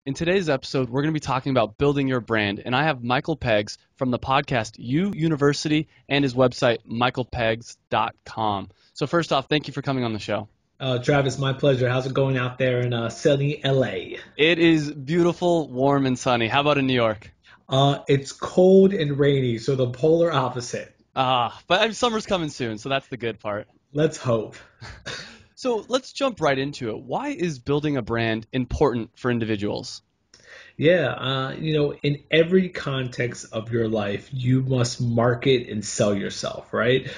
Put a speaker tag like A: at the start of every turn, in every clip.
A: In today's episode, we're going to be talking about building your brand, and I have Michael Peggs from the podcast U University and his website, michaelpeggs.com. So first off, thank you for coming on the show.
B: Travis, my pleasure. How's it going out there in sunny LA?
A: It is beautiful, warm, and sunny. How about in New York?
B: It's cold and rainy, so the polar opposite.
A: But summer's coming soon, so that's the good part.
B: Let's hope.
A: So let's jump right into it. Why is building a brand important for individuals?
B: Yeah, in every context of your life, you must market and sell yourself, right?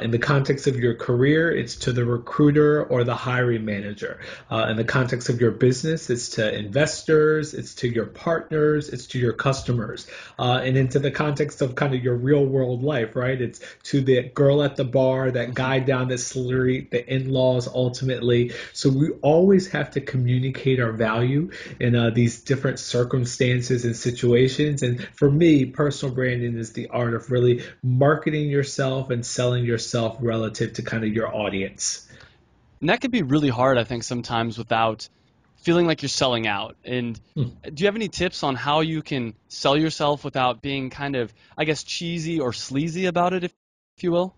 B: In the context of your career, it's to the recruiter or the hiring manager. In the context of your business, it's to investors, it's to your partners, it's to your customers. And into the context of kind of your real world life, right? It's to the girl at the bar, that guy down the street, the in-laws ultimately. So we always have to communicate our value in these different circumstances and situations. And for me, personal branding is the art of really marketing yourself and selling yourself relative to kind of your audience.
A: And that can be really hard, I think, sometimes without feeling like you're selling out. And do you have any tips on how you can sell yourself without being kind of, I guess, cheesy or sleazy about it, if you will?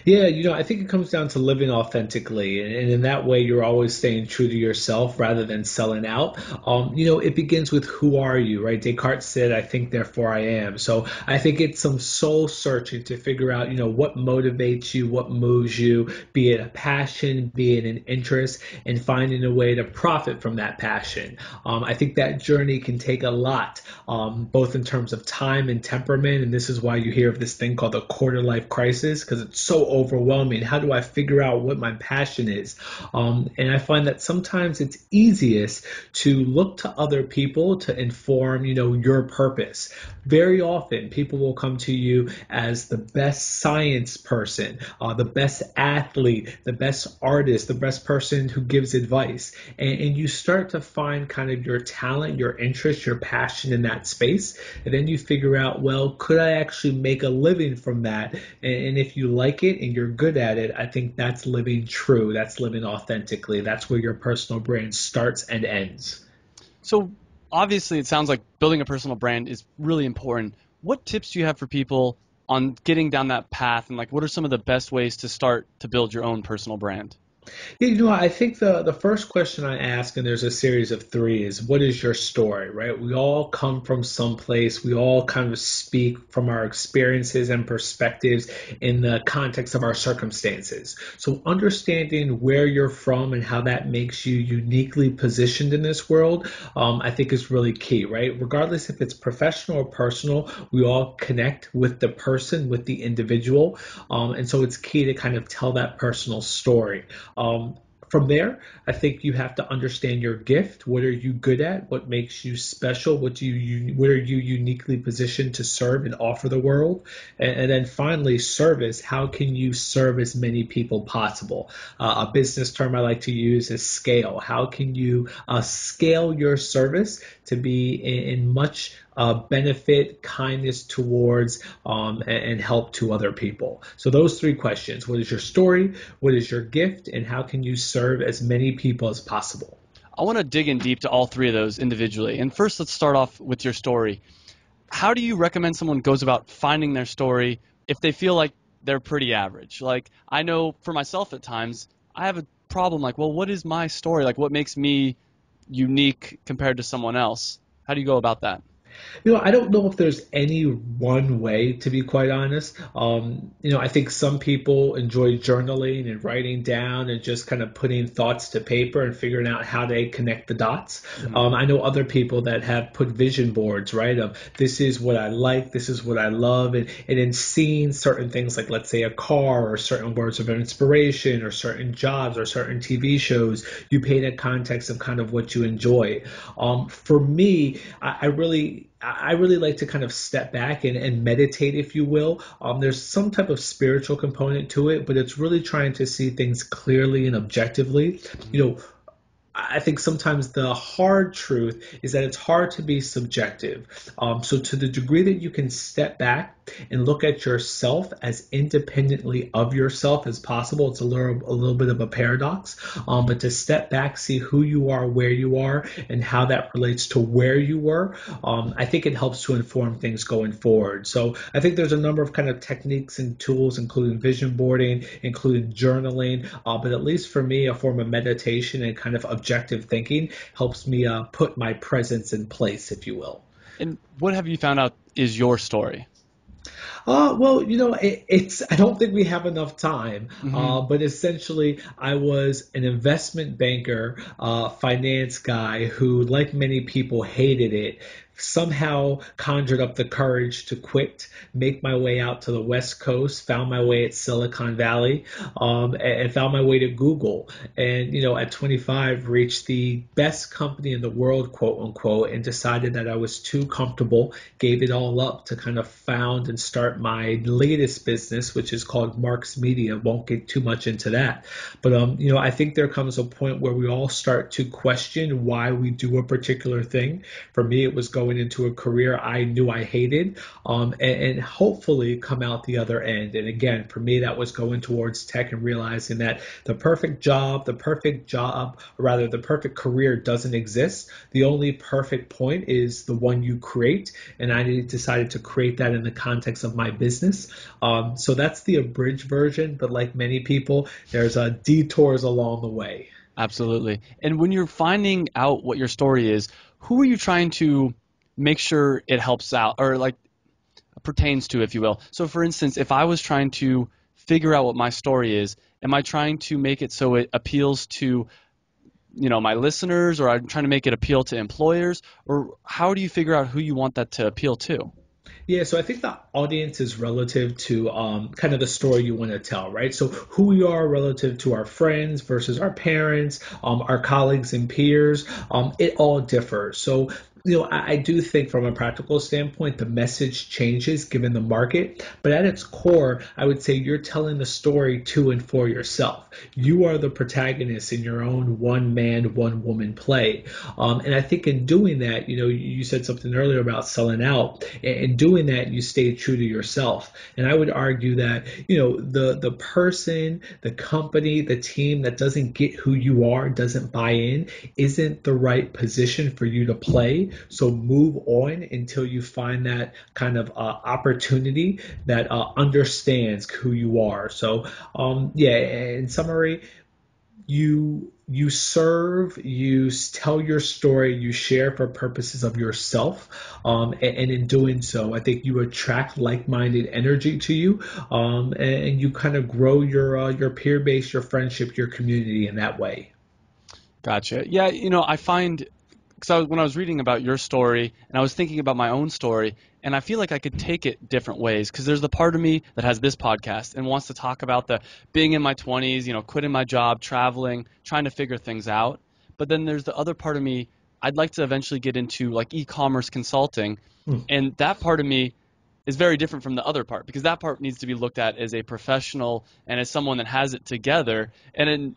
B: Yeah, I think it comes down to living authentically, and in that way, you're always staying true to yourself rather than selling out. It begins with who are you, right? Descartes said, "I think, therefore I am." So I think it's some soul searching to figure out, what motivates you, what moves you, be it a passion, be it an interest, and finding a way to profit from that passion. I think that journey can take a lot, both in terms of time and temperament, and this is why you hear of this thing called the quarter life crisis, because it's so overwhelming. How do I figure out what my passion is? And I find that sometimes it's easiest to look to other people to inform, your purpose. Very often, people will come to you as the best science person, the best athlete, the best artist, the best person who gives advice. And you start to find kind of your talent, your interest, your passion in that space. And then you figure out, well, could I actually make a living from that? And if you like it and you're good at it, I think that's living true. That's living authentically. That's where your personal brand starts and ends.
A: So obviously, it sounds like building a personal brand is really important. What tips do you have for people on getting down that path, and like, what are some of the best ways to start to build your own personal brand?
B: Yeah, I think the first question I ask, and there's a series of three, is what is your story, right? We all come from someplace. We all kind of speak from our experiences and perspectives in the context of our circumstances. So understanding where you're from and how that makes you uniquely positioned in this world, I think is really key, right? Regardless if it's professional or personal, we all connect with the person, with the individual. And so it's key to kind of tell that personal story. Um, from there, I think you have to understand your gift. What are you good at? What makes you special? What are you uniquely positioned to serve and offer the world? And then finally, service. How can you serve as many people possible? A business term I like to use is scale. How can you scale your service to be in much benefit, kindness towards, and help to other people? So those three questions: what is your story? What is your gift? And how can you serve as many people as possible?
A: I want to dig in deep to all three of those individually. And first, let's start off with your story. How do you recommend someone goes about finding their story if they feel like they're pretty average? Like, I know for myself at times, I have a problem like, well, what is my story? Like, what makes me unique compared to someone else? How do you go about that?
B: I don't know if there's any one way, to be quite honest. I think some people enjoy journaling and writing down and just kind of putting thoughts to paper and figuring out how they connect the dots.
A: Mhm.
B: I know other people that have put vision boards, right? Of this is what I like, this is what I love, and in seeing certain things like, let's say, a car or certain words of inspiration or certain jobs or certain TV shows, you paint a context of kind of what you enjoy. For me, I really like to kind of step back and meditate, if you will. There's some type of spiritual component to it, but it's really trying to see things clearly and objectively. I think sometimes the hard truth is that it's hard to be subjective. So to the degree that you can step back and look at yourself as independently of yourself as possible. It's a little bit of a paradox, but to step back, see who you are, where you are, and how that relates to where you were, I think it helps to inform things going forward. So I think there's a number of kind of techniques and tools, including vision boarding, including journaling, but at least for me, a form of meditation and kind of objective thinking helps me put my presence in place, if you will.
A: And what have you found out is your story?
B: Well, it's, I don't think we have enough time,
A: Hmm.
B: but essentially, I was an investment banker, finance guy who, like many people, hated it. Somehow conjured up the courage to quit, make my way out to the West Coast, found my way at Silicon Valley, and found my way to Google. And, at 25, reached the best company in the world, quote unquote, and decided that I was too comfortable, gave it all up to kind of found and start my latest business, which is called Marks Media. Won't get too much into that. But, I think there comes a point where we all start to question why we do a particular thing. For me, it was going into a career I knew I hated, and hopefully come out the other end. And again, for me, that was going towards tech and realizing that the perfect job, or rather the perfect career doesn't exist. The only perfect point is the one you create. And I decided to create that in the context of my business. So that's the abridged version. But like many people, there's detours along the way.
A: Absolutely. And when you're finding out what your story is, who are you trying to make sure it helps out or like pertains to, if you will? So, for instance, if I was trying to figure out what my story is, am I trying to make it so it appeals to, my listeners, or I'm trying to make it appeal to employers, or how do you figure out who you want that to appeal to?
B: Yeah, so I think the audience is relative to kind of the story you want to tell, right? So who we are relative to our friends versus our parents, our colleagues and peers, it all differs. So I do think from a practical standpoint, the message changes given the market, but at its core, I would say you're telling the story to and for yourself. You are the protagonist in your own one man, one woman play. And I think in doing that, you said something earlier about selling out. In doing that, you stay true to yourself. And I would argue that, the person, the company, the team that doesn't get who you are, doesn't buy in, isn't the right position for you to play. So move on until you find that kind of opportunity that understands who you are. So yeah, in summary, you serve, you tell your story, you share for purposes of yourself, and in doing so, I think you attract like-minded energy to you, and you kind of grow your peer base, your friendship, your community in that way.
A: Gotcha. Yeah, I find because when I was reading about your story and I was thinking about my own story, and I feel like I could take it different ways because there's the part of me that has this podcast and wants to talk about the being in my 20s, quitting my job, traveling, trying to figure things out. But then there's the other part of me I'd like to eventually get into like e-commerce consulting,
B: Hmm.
A: and that part of me is very different from the other part because that part needs to be looked at as a professional and as someone that has it together. And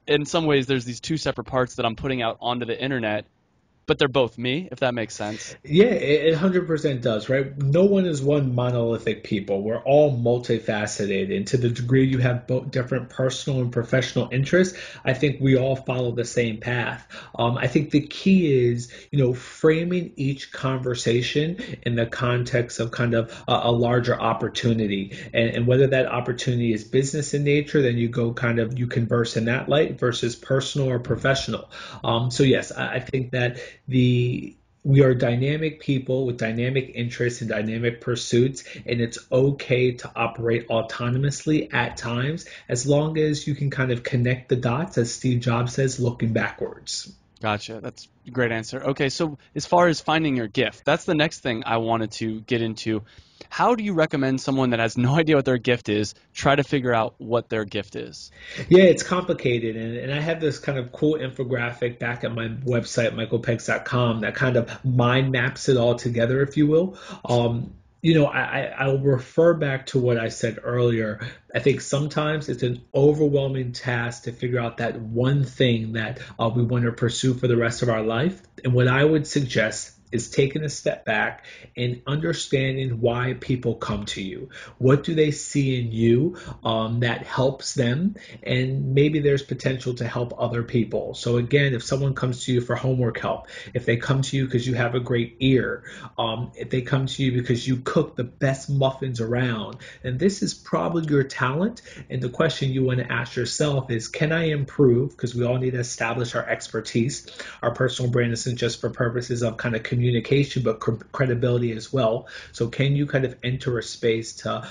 A: in some ways, there's these two separate parts that I'm putting out onto the internet, but they're both me, if that makes sense.
B: Yeah, it 100% does, right? No one is one monolithic people. We're all multifaceted. And to the degree you have both different personal and professional interests, I think we all follow the same path. I think the key is, framing each conversation in the context of kind of a larger opportunity. And whether that opportunity is business in nature, then you converse in that light versus personal or professional. So yes, I think that we are dynamic people with dynamic interests and dynamic pursuits, and it's okay to operate autonomously at times as long as you can kind of connect the dots, as Steve Jobs says, looking backwards.
A: Gotcha. That's a great answer. Okay, so as far as finding your gift, that's the next thing I wanted to get into. How do you recommend someone that has no idea what their gift is try to figure out what their gift is?
B: Yeah, it's complicated. And I have this kind of cool infographic back at my website, michaelpegs.com, that kind of mind maps it all together, if you will. I'll refer back to what I said earlier. I think sometimes it's an overwhelming task to figure out that one thing that we want to pursue for the rest of our life. And what I would suggest is taking a step back and understanding why people come to you. What do they see in you that helps them? And maybe there's potential to help other people. So again, if someone comes to you for homework help, if they come to you because you have a great ear, if they come to you because you cook the best muffins around, then this is probably your talent. And the question you want to ask yourself is, can I improve? Because we all need to establish our expertise. Our personal brand isn't just for purposes of kind of communication, but credibility as well. So can you kind of enter a space to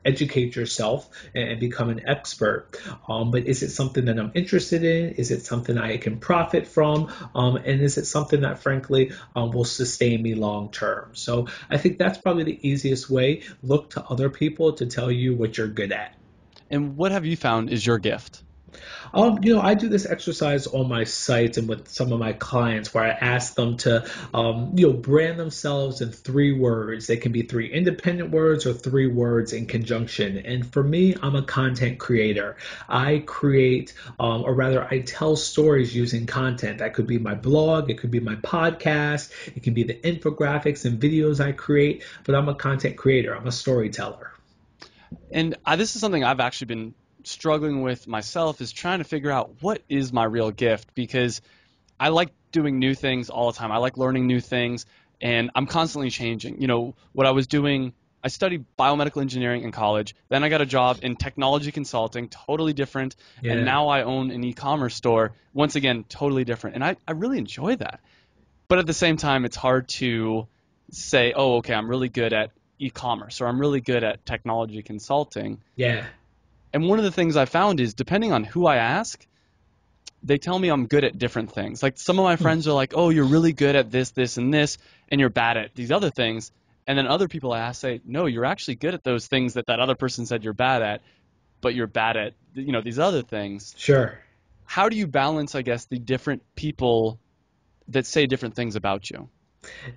B: educate yourself and become an expert? But is it something that I'm interested in? Is it something I can profit from? And is it something that frankly will sustain me long term? So I think that's probably the easiest way. Look to other people to tell you what you're good at.
A: And what have you found is your gift?
B: I do this exercise on my site and with some of my clients where I ask them to, brand themselves in 3 words. They can be 3 independent words or 3 words in conjunction. And for me, I'm a content creator. I create, or rather, I tell stories using content. That could be my blog, it could be my podcast, it can be the infographics and videos I create, but I'm a content creator. I'm a storyteller.
A: And this is something I've actually been struggling with myself, is trying to figure out what is my real gift, because I like doing new things all the time. I like learning new things, and I'm constantly changing. What I was doing, I studied biomedical engineering in college. Then I got a job in technology consulting, totally different.
B: Yeah.
A: And now I own an e-commerce store, once again, totally different. And I really enjoy that. But at the same time, it's hard to say, oh, okay, I'm really good at e-commerce, or I'm really good at technology consulting.
B: Yeah.
A: And one of the things I found is, depending on who I ask, they tell me I'm good at different things. Like, some of my friends are like, oh, you're really good at this, this, and this, and you're bad at these other things. And then other people I ask say, no, you're actually good at those things that other person said you're bad at, but you're bad at, these other things.
B: Sure.
A: How do you balance, I guess, the different people that say different things about you?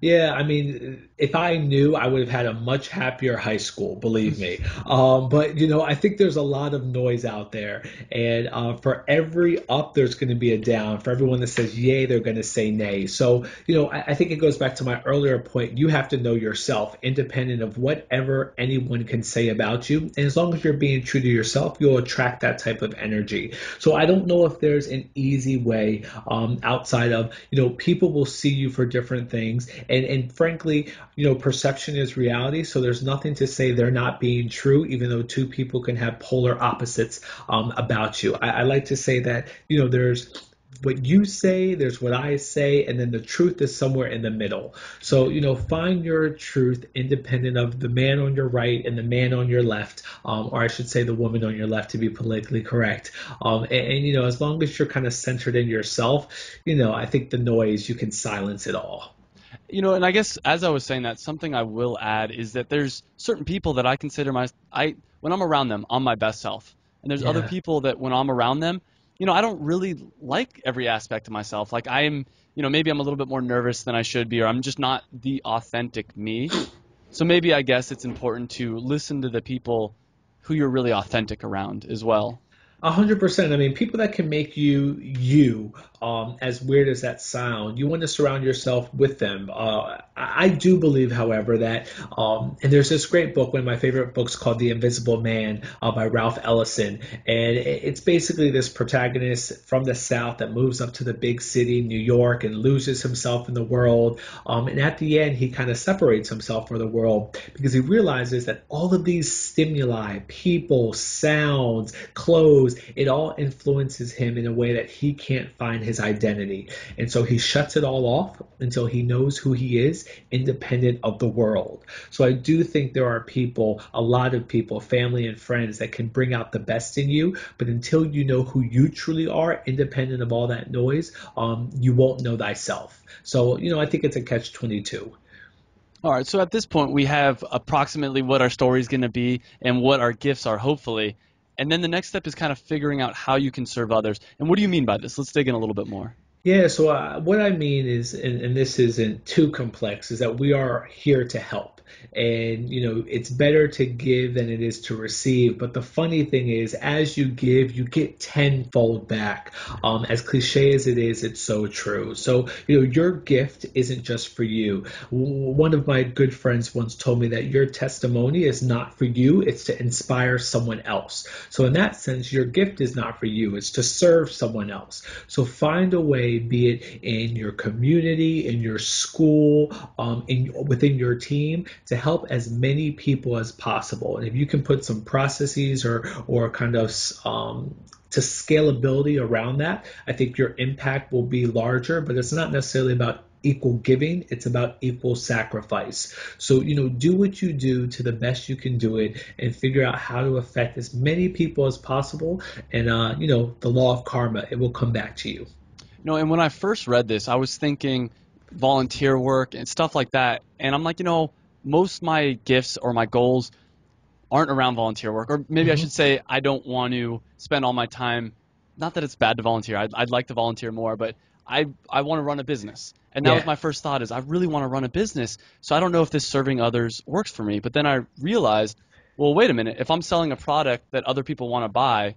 B: Yeah, I mean, if I knew, I would have had a much happier high school, believe me. But I think there's a lot of noise out there, and for every up, there's going to be a down. For everyone that says yay, they're going to say nay. So, I think it goes back to my earlier point. You have to know yourself, independent of whatever anyone can say about you. And as long as you're being true to yourself, you'll attract that type of energy. So I don't know if there's an easy way outside of, people will see you for different things. And frankly, perception is reality. So there's nothing to say they're not being true, even though 2 people can have polar opposites about you. I like to say that, there's what you say, there's what I say, and then the truth is somewhere in the middle. So, find your truth independent of the man on your right and the man on your left, or I should say the woman on your left to be politically correct. And as long as you're kind of centered in yourself, I think the noise, you can silence it all.
A: And I guess as I was saying that, something I will add is that there's certain people that I consider when I'm around them, I'm my best self. And there's other
B: Yeah.
A: people that when I'm around them, I don't really like every aspect of myself. Like, maybe I'm a little bit more nervous than I should be, or I'm just not the authentic me. So maybe I guess it's important to listen to the people who you're really authentic around as well.
B: 100%. I mean, people that can make you, as weird as that sound, you want to surround yourself with them. I do believe, however, that, and there's this great book, one of my favorite books called The Invisible Man by Ralph Ellison. And it's basically this protagonist from the South that moves up to the big city, New York, and loses himself in the world. And at the end, he kind of separates himself from the world because he realizes that all of these stimuli, people, sounds, clothes, it all influences him in a way that he can't find his identity. And so he shuts it all off until he knows who he is, independent of the world. So I do think there are people, a lot of people, family and friends that can bring out the best in you. But until you know who you truly are, independent of all that noise, you won't know thyself. So, I think it's a catch-22.
A: All right, so at this point, we have approximately what our story is going to be and what our gifts are, hopefully. And then the next step is kind of figuring out how you can serve others. And what do you mean by this? Let's dig in a little bit more.
B: Yeah, so what I mean is, and this isn't too complex, is that we are here to help. And, it's better to give than it is to receive. But the funny thing is, as you give, you get tenfold back. As cliche as it is, it's so true. So, your gift isn't just for you. One of my good friends once told me that your testimony is not for you, it's to inspire someone else. So, in that sense, your gift is not for you, it's to serve someone else. So find a way, be it in your community, in your school, within your team, to help as many people as possible. And if you can put some processes or kind of to scalability around that, I think your impact will be larger. But it's not necessarily about equal giving, it's about equal sacrifice. So, do what you do to the best you can do it and figure out how to affect as many people as possible. And, the law of karma, it will come back to you.
A: And when I first read this, I was thinking volunteer work and stuff like that. And I'm like, most of my gifts or my goals aren't around volunteer work. Or maybe I
B: Hmm.
A: should say I don't want to spend all my time, not that it's bad to volunteer. I'd like to volunteer more, but I want to run a business. And that was
B: Yeah.
A: my first thought is I really want to run a business. So I don't know if this serving others works for me. But then I realized, well, wait a minute. If I'm selling a product that other people want to buy,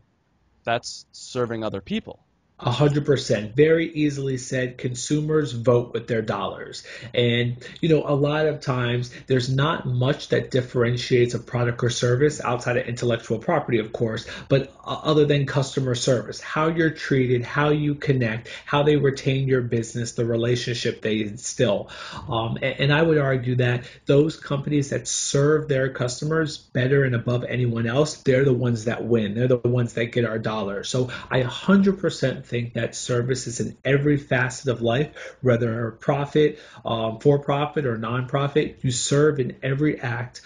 A: that's serving other people.
B: 100%. Very easily said. Consumers vote with their dollars. And, a lot of times there's not much that differentiates a product or service outside of intellectual property, of course, but other than customer service, how you're treated, how you connect, how they retain your business, the relationship they instill. And I would argue that those companies that serve their customers better and above anyone else, they're the ones that win. They're the ones that get our dollars. So I 100% think that service is in every facet of life, whether profit, for profit or nonprofit. You serve in every act,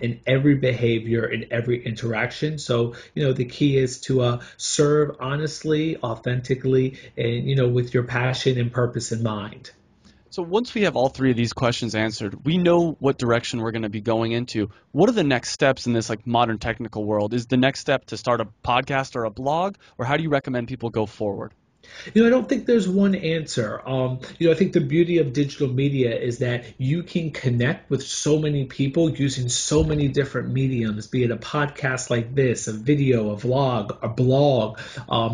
B: in every behavior, in every interaction. So, the key is to serve honestly, authentically, and, with your passion and purpose in mind.
A: So once we have all three of these questions answered, we know what direction we're going to be going into. What are the next steps in this like modern technical world? Is the next step to start a podcast or a blog, or how do you recommend people go forward?
B: I don't think there's one answer. I think the beauty of digital media is that you can connect with so many people using so many different mediums, be it a podcast like this, a video, a vlog, a blog,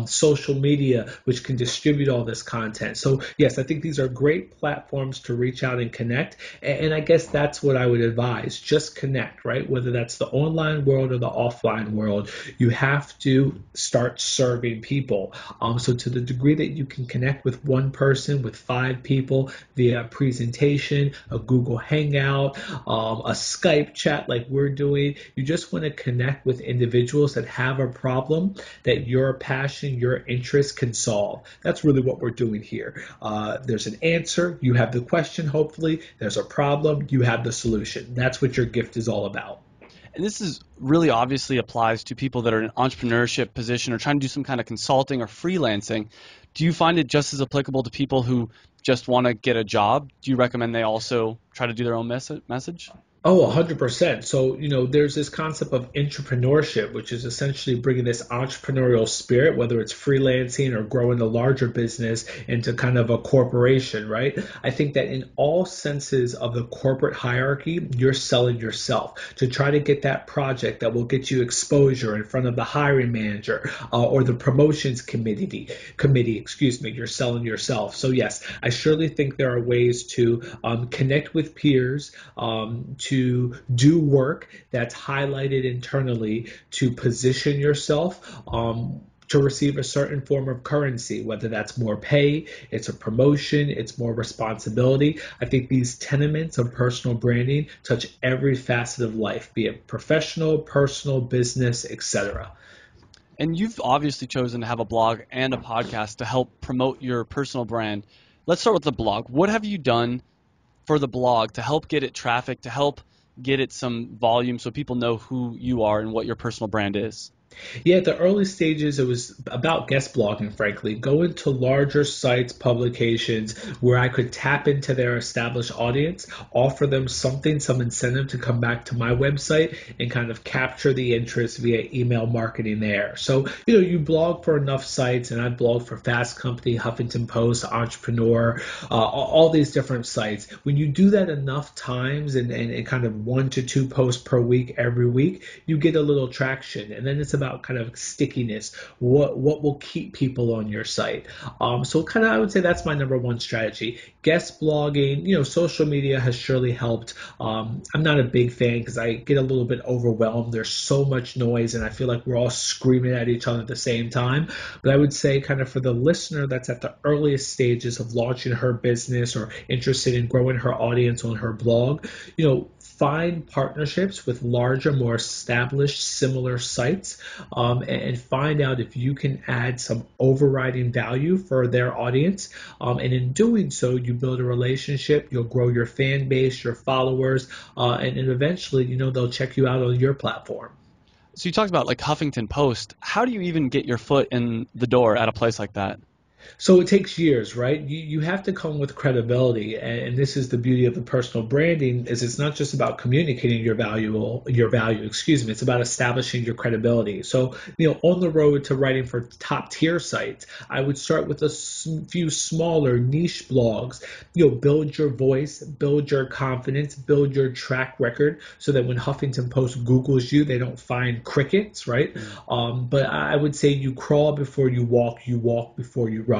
B: social media, which can distribute all this content. So, yes, I think these are great platforms to reach out and connect. And I guess that's what I would advise. Just connect, right? Whether that's the online world or the offline world, you have to start serving people. So to the degree that you can connect with one person, with five people via a presentation, a Google Hangout, a Skype chat like we're doing, you just want to connect with individuals that have a problem that your passion, your interest can solve. That's really what we're doing here. There's an answer, you have the question, hopefully. There's a problem, you have the solution. That's what your gift is all about.
A: And this is really obviously applies to people that are in an entrepreneurship position or trying to do some kind of consulting or freelancing. Do you find it just as applicable to people who just want to get a job? Do you recommend they also try to do their own message?
B: Oh, 100%. So, there's this concept of entrepreneurship, which is essentially bringing this entrepreneurial spirit, whether it's freelancing or growing a larger business into kind of a corporation, right? I think that in all senses of the corporate hierarchy, you're selling yourself to try to get that project that will get you exposure in front of the hiring manager or the promotions committee, excuse me, you're selling yourself. So yes, I surely think there are ways to connect with peers, to do work that's highlighted internally to position yourself. To receive a certain form of currency, whether that's more pay, it's a promotion, it's more responsibility. I think these tenements of personal branding touch every facet of life, be it professional, personal, business, etc.
A: And you've obviously chosen to have a blog and a podcast to help promote your personal brand. Let's start with the blog. What have you done for the blog to help get it traffic, to help get it some volume so people know who you are and what your personal brand is?
B: Yeah, at the early stages, it was about guest blogging, frankly. Go into larger sites, publications where I could tap into their established audience, offer them something, some incentive to come back to my website and kind of capture the interest via email marketing there. So, you blog for enough sites, and I've blogged for Fast Company, Huffington Post, Entrepreneur, all these different sites. When you do that enough times and kind of 1 to 2 posts per week every week, you get a little traction. And then it's about kind of stickiness. What will keep people on your site? So kind of I would say that's my number one strategy. Guest blogging, social media has surely helped. I'm not a big fan because I get a little bit overwhelmed. There's so much noise, and I feel like we're all screaming at each other at the same time. But I would say, kind of for the listener that's at the earliest stages of launching her business or interested in growing her audience on her blog, find partnerships with larger, more established, similar sites, and find out if you can add some overriding value for their audience. And in doing so, you build a relationship, you'll grow your fan base, your followers, and eventually, they'll check you out on your platform.
A: So you talked about like Huffington Post. How do you even get your foot in the door at a place like that?
B: So it takes years, right? You have to come with credibility, and this is the beauty of the personal branding is it's not just about communicating your value, excuse me. It's about establishing your credibility. So, on the road to writing for top tier sites, I would start with a few smaller niche blogs. Build your voice, build your confidence, build your track record so that when Huffington Post Googles you, they don't find crickets, right? But I would say you crawl before you walk before you run.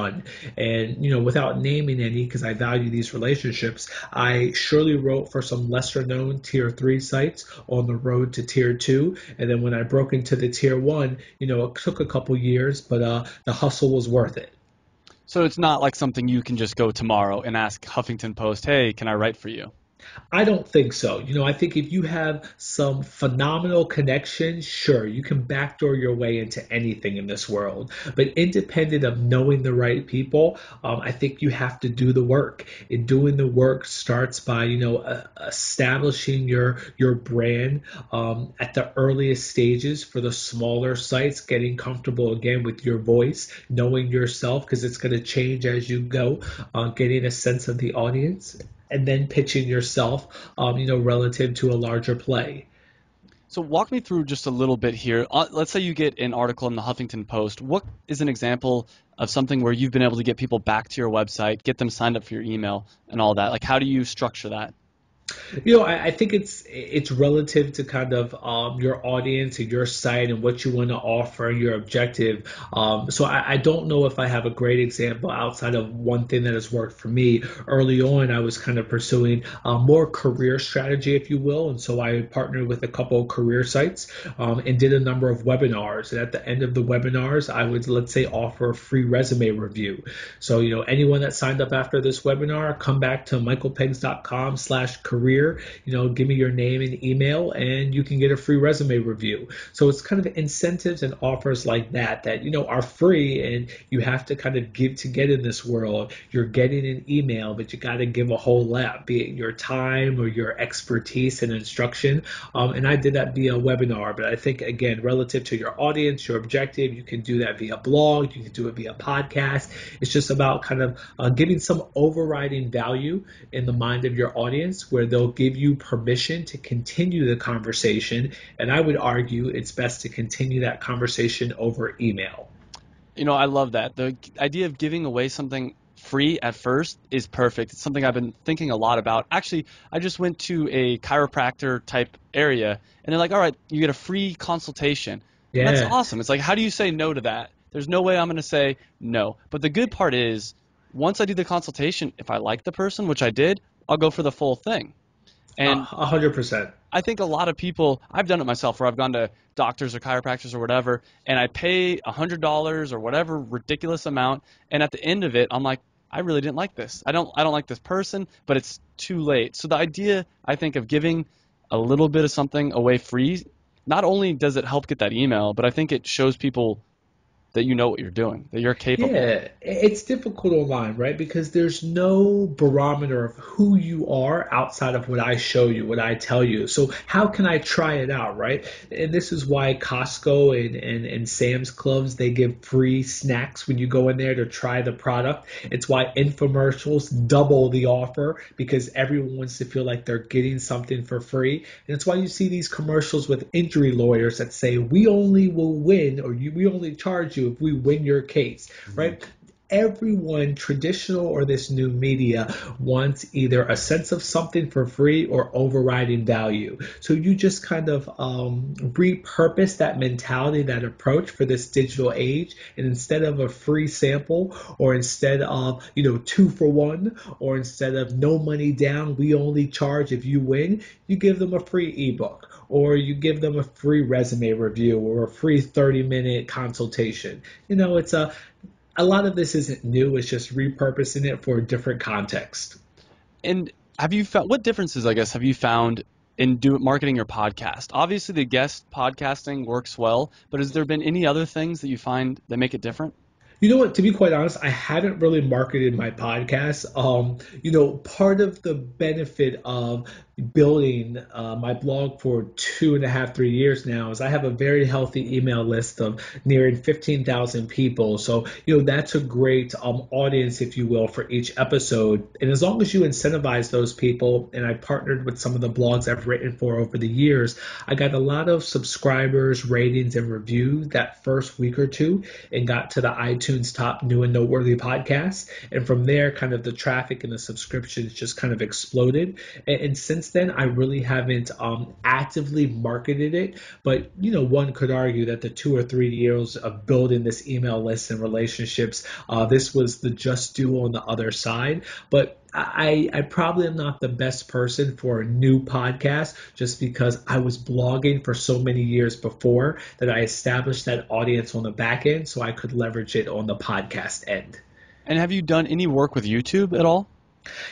B: And, without naming any, because I value these relationships, I surely wrote for some lesser known tier 3 sites on the road to tier 2. And then when I broke into the tier 1, it took a couple years, but the hustle was worth it.
A: So it's not like something you can just go tomorrow and ask Huffington Post, hey, can I write for you?
B: I don't think so. I think if you have some phenomenal connections, sure, you can backdoor your way into anything in this world. But independent of knowing the right people, I think you have to do the work. And doing the work starts by, establishing your brand at the earliest stages for the smaller sites, getting comfortable again with your voice, knowing yourself because it's going to change as you go, getting a sense of the audience and then pitching yourself, relative to a larger play.
A: So walk me through just a little bit here. Let's say you get an article in the Huffington Post. What is an example of something where you've been able to get people back to your website, get them signed up for your email and all that? Like, how do you structure that?
B: I think it's relative to kind of your audience and your site and what you want to offer, your objective. So I don't know if I have a great example outside of one thing that has worked for me. Early on, I was kind of pursuing more career strategy, if you will, and so I partnered with a couple of career sites and did a number of webinars. And at the end of the webinars, I would, let's say, offer a free resume review. So anyone that signed up after this webinar, come back to michaelpeggs.com/career, give me your name and email and you can get a free resume review. So it's kind of incentives and offers like that, are free and you have to kind of give to get in this world. You're getting an email, but you got to give a whole lot, be it your time or your expertise and instruction. And I did that via webinar, but I think, again, relative to your audience, your objective, you can do that via blog, you can do it via podcast. It's just about kind of giving some overriding value in the mind of your audience where they'll give you permission to continue the conversation. And I would argue it's best to continue that conversation over email.
A: I love that. The idea of giving away something free at first is perfect. It's something I've been thinking a lot about. Actually, I just went to a chiropractor type area and they're like, all right, you get a free consultation. And that's
B: Yeah.
A: awesome. It's like, how do you say no to that? There's no way I'm going to say no. But the good part is, once I do the consultation, if I like the person, which I did, I'll go for the full thing. And
B: 100%.
A: I think a lot of people, I've done it myself where I've gone to doctors or chiropractors or whatever, and I pay $100 or whatever ridiculous amount, and at the end of it, I'm like, I really didn't like this. I don't like this person, but it's too late. So the idea, I think, of giving a little bit of something away free, not only does it help get that email, but I think it shows people that you know what you're doing, that you're capable.
B: Yeah, it's difficult online, right? Because there's no barometer of who you are outside of what I show you, what I tell you. So how can I try it out, right? And this is why Costco and Sam's Clubs, they give free snacks when you go in there to try the product. It's why infomercials double the offer because everyone wants to feel like they're getting something for free. And it's why you see these commercials with injury lawyers that say, we only will win or we only charge you if we win your case, right? Everyone, traditional or this new media, wants either a sense of something for free or overriding value. So you just kind of repurpose that mentality, that approach for this digital age. And instead of a free sample, or instead of, 2 for 1, or instead of no money down, we only charge if you win, you give them a free ebook, or you give them a free resume review or a free 30-minute consultation. It's a lot of this isn't new. It's just repurposing it for a different context.
A: And have you found what differences, I guess, have you found in marketing your podcast? Obviously, the guest podcasting works well, but has there been any other things that you find that make it different?
B: You know what? To be quite honest, I haven't really marketed my podcast. Part of the benefit of building my blog for 2.5, 3 years now is I have a very healthy email list of nearing 15,000 people. So, that's a great audience, if you will, for each episode. And as long as you incentivize those people, and I partnered with some of the blogs I've written for over the years, I got a lot of subscribers, ratings, and reviews that first week or two and got to the iTunes top new and noteworthy podcasts. And from there, kind of the traffic and the subscriptions just kind of exploded. And since then, I really haven't actively marketed it. But, one could argue that the 2 or 3 years of building this email list and relationships, this was the just do on the other side. But I probably am not the best person for a new podcast just because I was blogging for so many years before that I established that audience on the back end so I could leverage it on the podcast end.
A: And have you done any work with YouTube at all?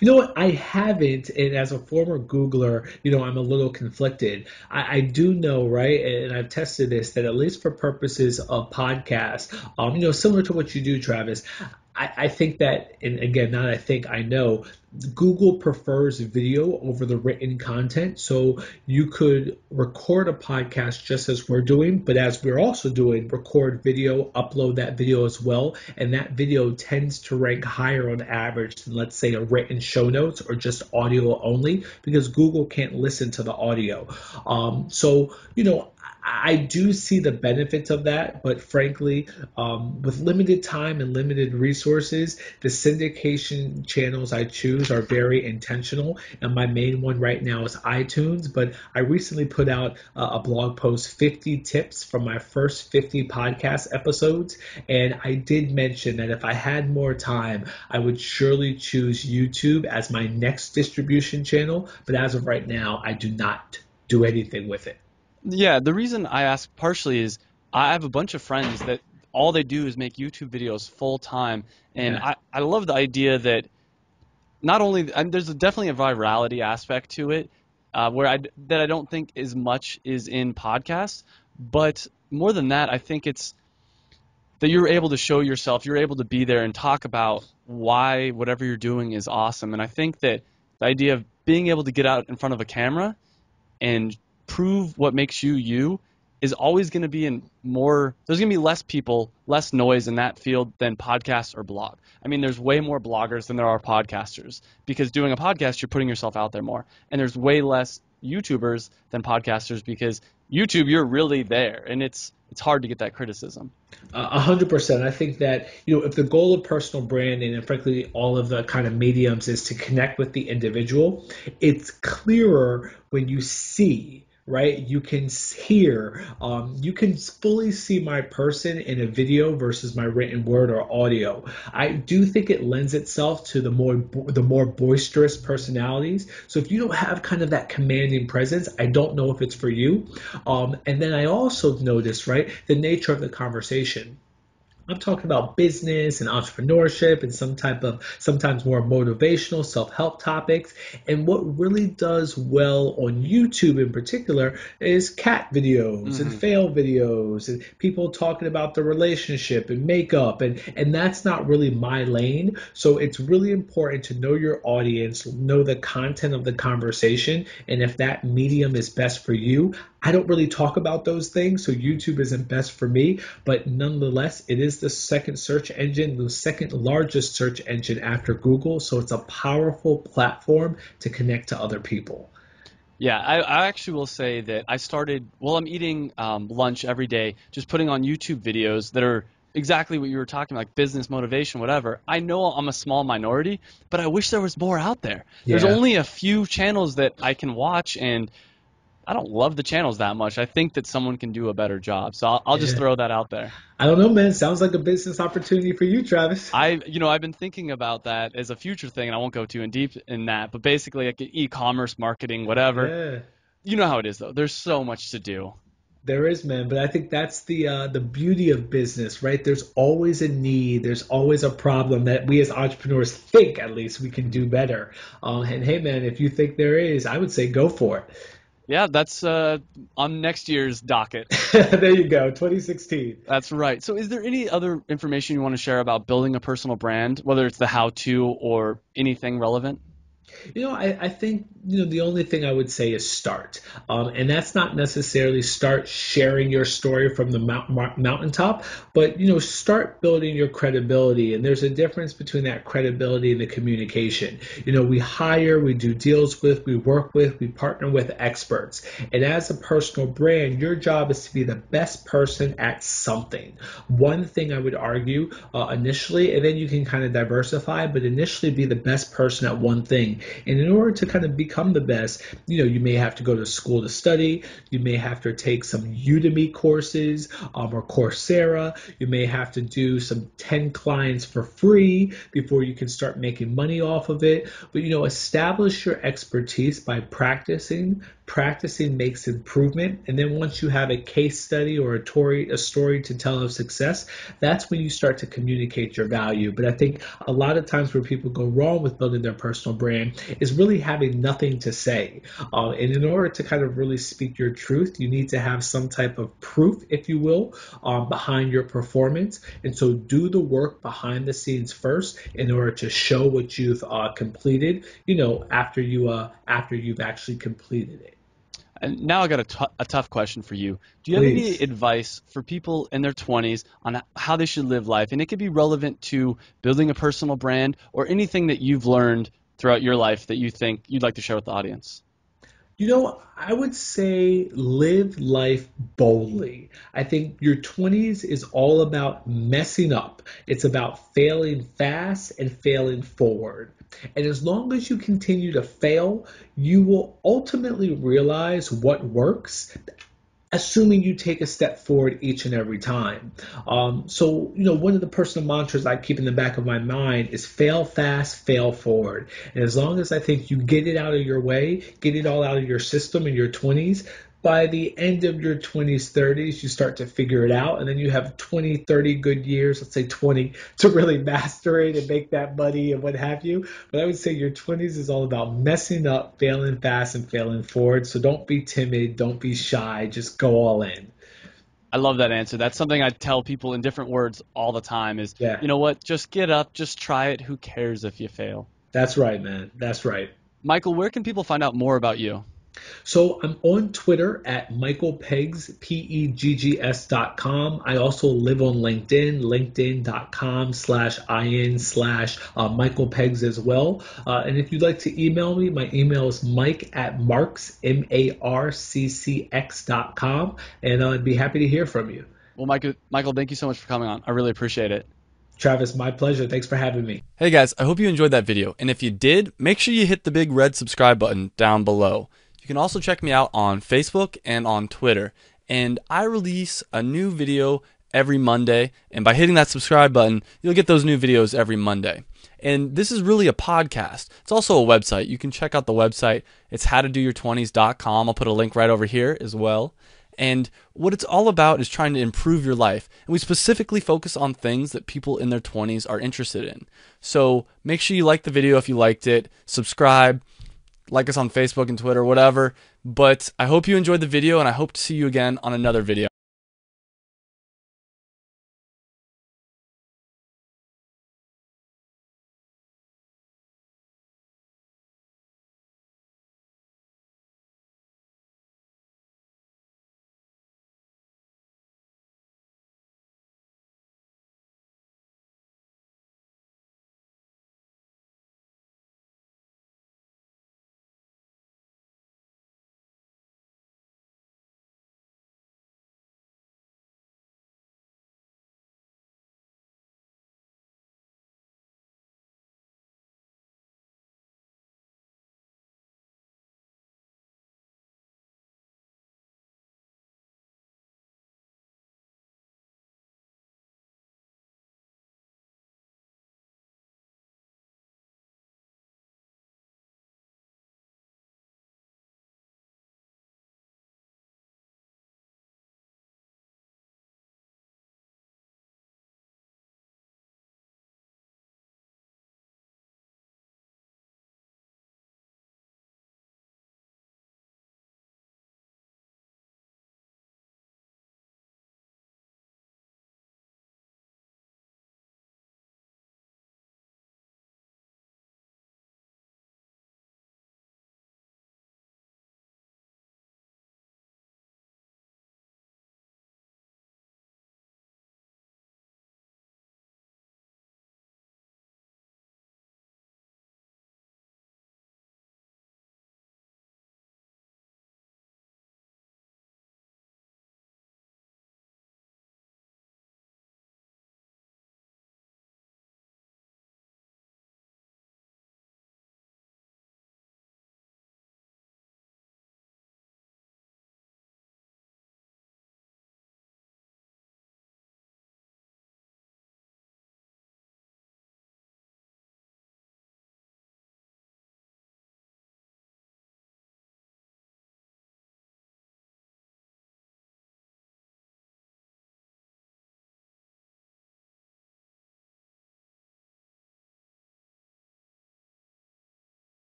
B: You know what? I haven't, and as a former Googler, I'm a little conflicted. I do know, right, and I've tested this, that at least for purposes of podcasts, similar to what you do, Travis, I think that, and again, not I think, I know, Google prefers video over the written content. So you could record a podcast just as we're doing, but as we're also doing, record video, upload that video as well. And that video tends to rank higher on average than, let's say, a written show notes or just audio only, because Google can't listen to the audio. I do see the benefits of that, but frankly, with limited time and limited resources, the syndication channels I choose are very intentional. And my main one right now is iTunes, but I recently put out a blog post, 50 tips from my first 50 podcast episodes. And I did mention that if I had more time, I would surely choose YouTube as my next distribution channel. But as of right now, I do not do anything with it.
A: Yeah, the reason I ask partially is I have a bunch of friends that all they do is make YouTube videos full time, and
B: Yeah.
A: I love the idea that not only there's definitely a virality aspect to it, that I don't think as much is in podcasts, but more than that, I think it's that you're able to show yourself, you're able to be there and talk about why whatever you're doing is awesome, and I think that the idea of being able to get out in front of a camera and prove what makes you you is always going to be there's going to be less people, less noise in that field than podcasts or blog. I mean, there's way more bloggers than there are podcasters, because doing a podcast, you're putting yourself out there more. And there's way less YouTubers than podcasters, because YouTube, you're really there, and it's hard to get that criticism.
B: 100%. I think that, if the goal of personal branding and frankly all of the kind of mediums is to connect with the individual, it's clearer when you see, right? You can hear, you can fully see my person in a video versus my written word or audio. I do think it lends itself to the more boisterous personalities. So if you don't have kind of that commanding presence, I don't know if it's for you. And then I also noticed, right, the nature of the conversation. I'm talking about business and entrepreneurship and some type of sometimes more motivational self-help topics. And what really does well on YouTube in particular is cat videos and
A: Hmm.
B: fail videos and people talking about the relationship and makeup and that's not really my lane. So it's really important to know your audience, know the content of the conversation, and if that medium is best for you. I don't really talk about those things, so YouTube isn't best for me, but nonetheless, it is the second search engine, the second largest search engine after Google, so it's a powerful platform to connect to other people.
A: Yeah, I actually will say that I started, well, I'm eating lunch every day, just putting on YouTube videos that are exactly what you were talking about, like business motivation, whatever. I know I'm a small minority, but I wish there was more out there. There's
B: Yeah.
A: only a few channels that I can watch, and I don't love the channels that much. I think that someone can do a better job. So I'll just
B: Yeah.
A: throw that out there.
B: I don't know, man. Sounds like a business opportunity for you, Travis.
A: I've been thinking about that as a future thing, and I won't go too in deep in that, but basically like e-commerce marketing, whatever.
B: Yeah.
A: You know how it is though. There's so much to do.
B: There is, man, but I think that's the beauty of business, right? There's always a need, there's always a problem that we as entrepreneurs think at least we can do better. And hey, man, if you think there is, I would say go for
A: Yeah, that's on next year's docket.
B: it. There you go, 2016.
A: That's right. So is there any other information you want to share about building a personal brand, whether it's the how-to or anything relevant?
B: I think, the only thing I would say is start. And that's not necessarily start sharing your story from the mountaintop, but, start building your credibility. And there's a difference between that credibility and the communication. We hire, we do deals with, we work with, we partner with experts. And as a personal brand, your job is to be the best person at something. One thing I would argue initially, and then you can kind of diversify, but initially be the best person at one thing. And in order to kind of become the best, you may have to go to school to study. You may have to take some Udemy courses or Coursera. You may have to do some 10 clients for free before you can start making money off of it. But, establish your expertise by practicing. Practicing makes improvement. And then once you have a case study or a story to tell of success, that's when you start to communicate your value. But I think a lot of times where people go wrong with building their personal brand is really having nothing to say. And in order to kind of really speak your truth, you need to have some type of proof, if you will, behind your performance. And so do the work behind the scenes first in order to show what you've completed, after you've actually completed it.
A: And now I got a tough question for you. Do you have any
B: Please.
A: advice for people in their 20s on how they should live life? And it could be relevant to building a personal brand or anything that you've learned throughout your life that you think you'd like to share with the audience.
B: I would say live life boldly. I think your 20s is all about messing up. It's about failing fast and failing forward. And as long as you continue to fail, you will ultimately realize what works, assuming you take a step forward each and every time. One of the personal mantras I keep in the back of my mind is fail fast, fail forward. And as long as I think you get it out of your way, get it all out of your system in your 20s, by the end of your 20s, 30s, you start to figure it out. And then you have 20, 30 good years, let's say 20, to really master it and make that money and what have you. But I would say your 20s is all about messing up, failing fast, and failing forward. So don't be timid. Don't be shy. Just go all in.
A: I love that answer. That's something I tell people in different words all the time is,
B: Yeah,
A: you know what, just get up, just try it. Who cares if you fail?
B: that's right, man. That's right.
A: Michael, where can people find out more about you?
B: So I'm on Twitter at Michael Peggs, PEGGS.com. I also live on LinkedIn, linkedin.com/IN/, Michael Peggs as well. And if you'd like to email me, my email is Mike at Marks, MARCCX.com. And I'd be happy to hear from you.
A: Well, Michael, thank you so much for coming on. I really appreciate it.
B: Travis, my pleasure. Thanks for having me.
A: Hey guys, I hope you enjoyed that video. And if you did, make sure you hit the big red subscribe button down below. You can also check me out on Facebook and on Twitter. And I release a new video every Monday. And by hitting that subscribe button, you'll get those new videos every Monday. And this is really a podcast. It's also a website. You can check out the website. It's howtodoyour20s.com. I'll put a link right over here as well. And what it's all about is trying to improve your life. And we specifically focus on things that people in their 20s are interested in. So make sure you like the video if you liked it, subscribe, like us on Facebook and Twitter, whatever. But I hope you enjoyed the video, and I hope to see you again on another video.